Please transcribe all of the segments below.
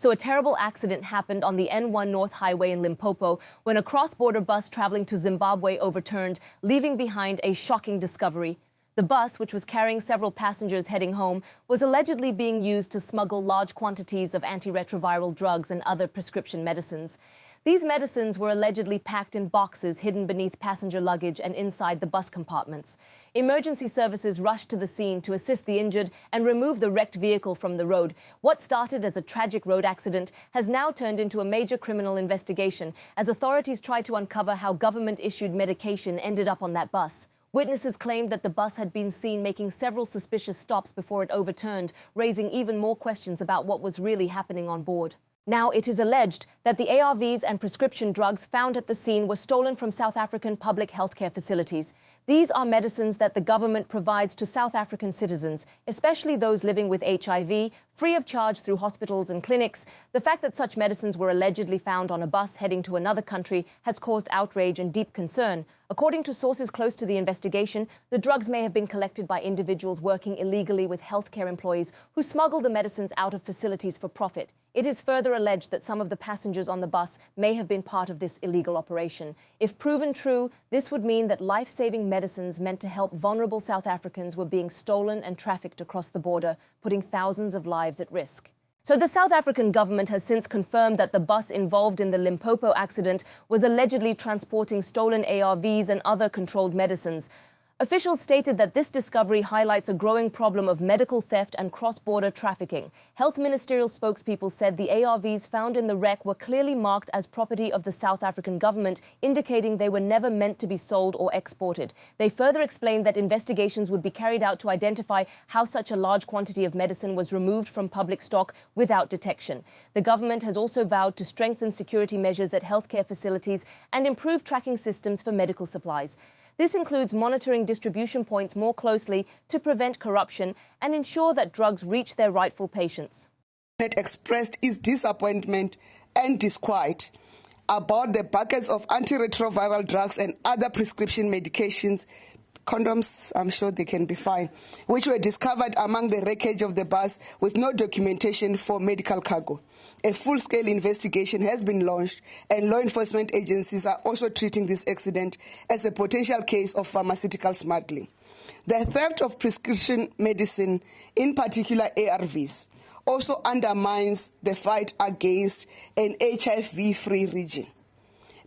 So a terrible accident happened on the N1 North Highway in Limpopo when a cross-border bus traveling to Zimbabwe overturned, leaving behind a shocking discovery. The bus, which was carrying several passengers heading home, was allegedly being used to smuggle large quantities of antiretroviral drugs and other prescription medicines. These medicines were allegedly packed in boxes hidden beneath passenger luggage and inside the bus compartments. Emergency services rushed to the scene to assist the injured and remove the wrecked vehicle from the road. What started as a tragic road accident has now turned into a major criminal investigation as authorities try to uncover how government-issued medication ended up on that bus. Witnesses claimed that the bus had been seen making several suspicious stops before it overturned, raising even more questions about what was really happening on board. Now, it is alleged that the ARVs and prescription drugs found at the scene were stolen from South African public healthcare facilities. These are medicines that the government provides to South African citizens, especially those living with HIV, free of charge through hospitals and clinics. The fact that such medicines were allegedly found on a bus heading to another country has caused outrage and deep concern. According to sources close to the investigation, the drugs may have been collected by individuals working illegally with healthcare employees who smuggle the medicines out of facilities for profit. It is further alleged that some of the passengers on the bus may have been part of this illegal operation. If proven true, this would mean that life-saving medicines meant to help vulnerable South Africans were being stolen and trafficked across the border, putting thousands of lives at risk. So the South African government has since confirmed that the bus involved in the Limpopo accident was allegedly transporting stolen ARVs and other controlled medicines. Officials stated that this discovery highlights a growing problem of medical theft and cross-border trafficking. Health ministerial spokespeople said the ARVs found in the wreck were clearly marked as property of the South African government, indicating they were never meant to be sold or exported. They further explained that investigations would be carried out to identify how such a large quantity of medicine was removed from public stock without detection. The government has also vowed to strengthen security measures at healthcare facilities and improve tracking systems for medical supplies. This includes monitoring distribution points more closely to prevent corruption and ensure that drugs reach their rightful patients. It expressed its disappointment and disquiet about the buckets of antiretroviral drugs and other prescription medications, condoms, I'm sure they can be fine, which were discovered among the wreckage of the bus with no documentation for medical cargo. A full-scale investigation has been launched, and law enforcement agencies are also treating this accident as a potential case of pharmaceutical smuggling. The theft of prescription medicine, in particular ARVs, also undermines the fight against an HIV-free region,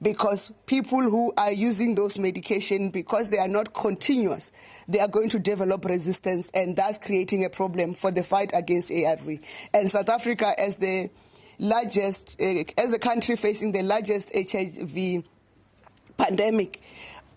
because people who are using those medications, because they are not continuous, they are going to develop resistance, and thus creating a problem for the fight against ARV. And South Africa, as the largest, as a country facing the largest HIV pandemic,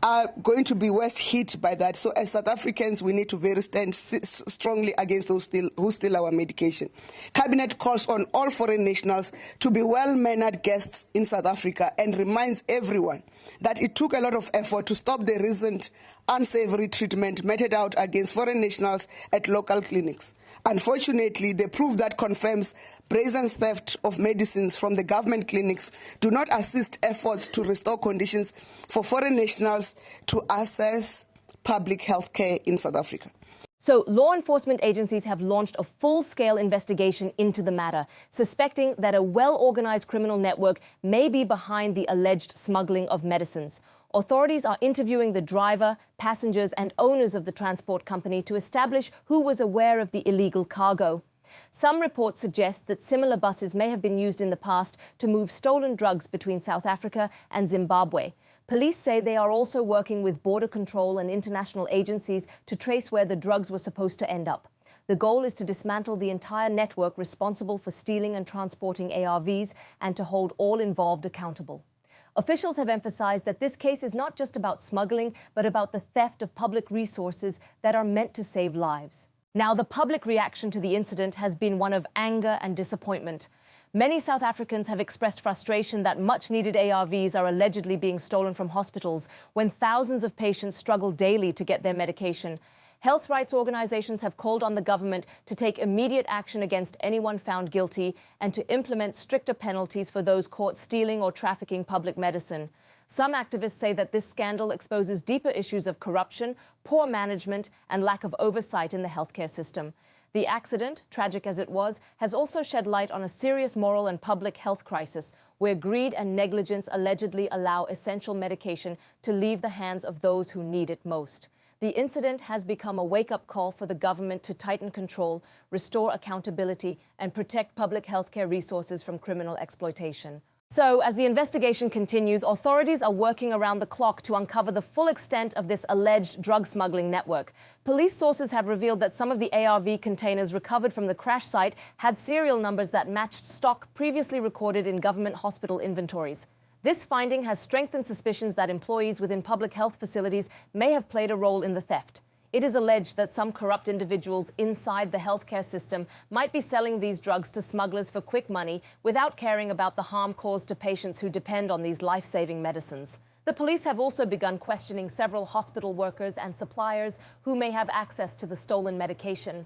are going to be worst hit by that. So as South Africans, we need to stand strongly against those who steal our medication. Cabinet calls on all foreign nationals to be well-mannered guests in South Africa and reminds everyone that it took a lot of effort to stop the recent unsavory treatment meted out against foreign nationals at local clinics. Unfortunately, the proof that confirms brazen theft of medicines from the government clinics do not assist efforts to restore conditions for foreign nationals to access public health care in South Africa. So law enforcement agencies have launched a full-scale investigation into the matter, suspecting that a well-organized criminal network may be behind the alleged smuggling of medicines. Authorities are interviewing the driver, passengers and owners of the transport company to establish who was aware of the illegal cargo. Some reports suggest that similar buses may have been used in the past to move stolen drugs between South Africa and Zimbabwe. Police say they are also working with border control and international agencies to trace where the drugs were supposed to end up. The goal is to dismantle the entire network responsible for stealing and transporting ARVs and to hold all involved accountable. Officials have emphasized that this case is not just about smuggling, but about the theft of public resources that are meant to save lives. Now, the public reaction to the incident has been one of anger and disappointment. Many South Africans have expressed frustration that much-needed ARVs are allegedly being stolen from hospitals when thousands of patients struggle daily to get their medication. Health rights organizations have called on the government to take immediate action against anyone found guilty and to implement stricter penalties for those caught stealing or trafficking public medicine. Some activists say that this scandal exposes deeper issues of corruption, poor management, and lack of oversight in the healthcare system. The accident, tragic as it was, has also shed light on a serious moral and public health crisis where greed and negligence allegedly allow essential medication to leave the hands of those who need it most. The incident has become a wake-up call for the government to tighten control, restore accountability, and protect public healthcare resources from criminal exploitation. So, as the investigation continues, authorities are working around the clock to uncover the full extent of this alleged drug smuggling network. Police sources have revealed that some of the ARV containers recovered from the crash site had serial numbers that matched stock previously recorded in government hospital inventories. This finding has strengthened suspicions that employees within public health facilities may have played a role in the theft. It is alleged that some corrupt individuals inside the healthcare system might be selling these drugs to smugglers for quick money without caring about the harm caused to patients who depend on these life-saving medicines. The police have also begun questioning several hospital workers and suppliers who may have access to the stolen medication.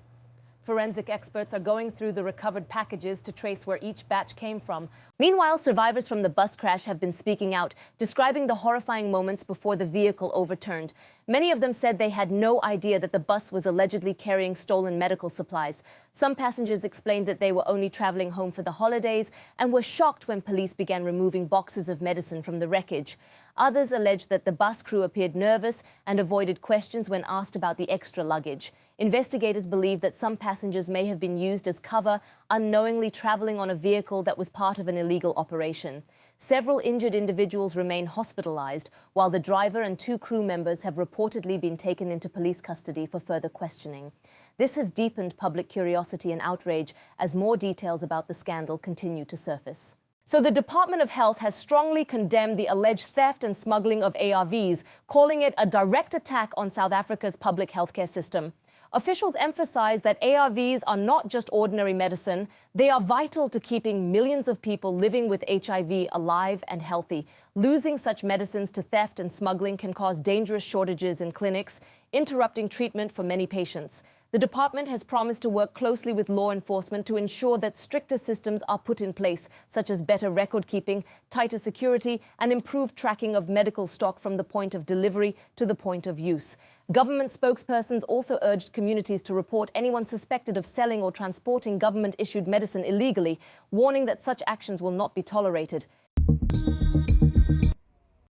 Forensic experts are going through the recovered packages to trace where each batch came from. Meanwhile, survivors from the bus crash have been speaking out, describing the horrifying moments before the vehicle overturned. Many of them said they had no idea that the bus was allegedly carrying stolen medical supplies. Some passengers explained that they were only traveling home for the holidays and were shocked when police began removing boxes of medicine from the wreckage. Others alleged that the bus crew appeared nervous and avoided questions when asked about the extra luggage. Investigators believe that some passengers may have been used as cover, unknowingly traveling on a vehicle that was part of an illegal operation. Several injured individuals remain hospitalized, while the driver and 2 crew members have reportedly been taken into police custody for further questioning. This has deepened public curiosity and outrage as more details about the scandal continue to surface. So the Department of Health has strongly condemned the alleged theft and smuggling of ARVs, calling it a direct attack on South Africa's public healthcare system. Officials emphasize that ARVs are not just ordinary medicine. They are vital to keeping millions of people living with HIV alive and healthy. Losing such medicines to theft and smuggling can cause dangerous shortages in clinics, interrupting treatment for many patients. The department has promised to work closely with law enforcement to ensure that stricter systems are put in place, such as better record keeping, tighter security, and improved tracking of medical stock from the point of delivery to the point of use. Government spokespersons also urged communities to report anyone suspected of selling or transporting government-issued medicine illegally, warning that such actions will not be tolerated.